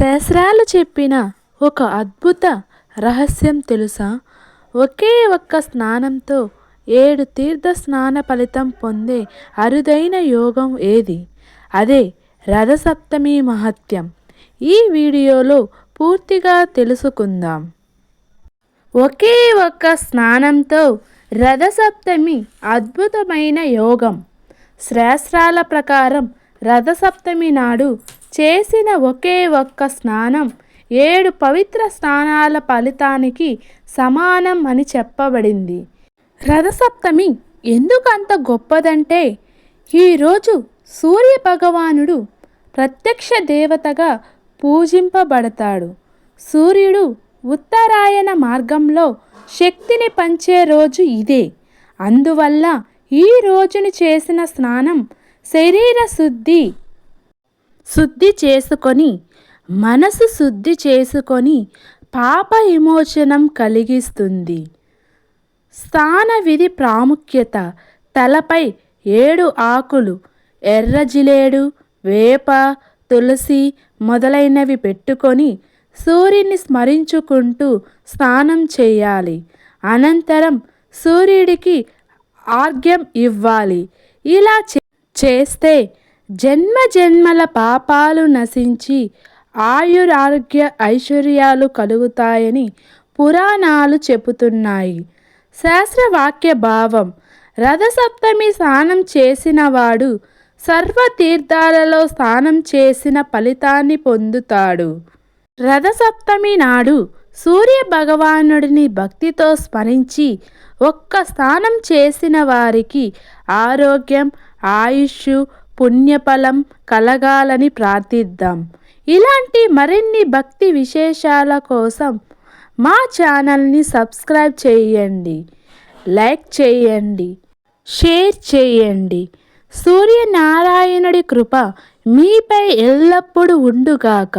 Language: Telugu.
శాస్త్రాలు చెప్పిన ఒక అద్భుత రహస్యం తెలుసా? ఒకే ఒక్క స్నానంతో 7 తీర్థ స్నాన ఫలితం పొందే అరుదైన యోగం ఏది? అదే రథసప్తమి మహత్యం. ఈ వీడియోలో పూర్తిగా తెలుసుకుందాం. ఒకే ఒక్క స్నానంతో రథసప్తమి అద్భుతమైన యోగం. శాస్త్రాల ప్రకారం రథసప్తమి నాడు చేసిన ఒకే ఒక్క స్నానం 7 పవిత్ర స్నానాల ఫలితానికి సమానం అని చెప్పబడింది. రథసప్తమి ఎందుకు అంత గొప్పదంటే, ఈరోజు సూర్య భగవానుడు ప్రత్యక్ష దేవతగా పూజింపబడతాడు. సూర్యుడు ఉత్తరాయణ మార్గంలో శక్తిని పంచే రోజు ఇదే. అందువల్ల ఈ రోజుని చేసిన స్నానం శరీర శుద్ధి చేసుకొని, మనసు శుద్ధి చేసుకొని పాప విమోచనం కలిగిస్తుంది. స్నాన విధి ప్రాముఖ్యత: తలపై 7 ఆకులు, ఎర్ర జిలేడు, వేప, తులసి మొదలైనవి పెట్టుకొని సూర్యుని స్మరించుకుంటూ స్నానం చేయాలి. అనంతరం సూర్యుడికి ఆర్ఘ్యం ఇవ్వాలి. ఇలా చేస్తే జన్మజన్మల పాపాలు నశించి ఆయురారోగ్య ఐశ్వర్యాలు కలుగుతాయని పురాణాలు చెబుతున్నాయి. శాస్త్రవాక్య భావం: రథసప్తమి స్నానం చేసిన వాడు సర్వతీర్థాలలో స్నానం చేసిన ఫలితాన్ని పొందుతాడు. రథసప్తమి నాడు సూర్య భగవానుడిని భక్తితో స్మరించి ఒక్క స్నానం చేసిన వారికి ఆరోగ్యం, ఆయుష్, పుణ్యఫలం కలగాలని ప్రార్థిద్దాం. ఇలాంటి మరిన్ని భక్తి విశేషాల కోసం మా ఛానల్ని సబ్స్క్రైబ్ చేయండి, లైక్ చేయండి, షేర్ చేయండి. సూర్యనారాయణుడి కృప మీపై ఎల్లప్పుడూ ఉండుగాక.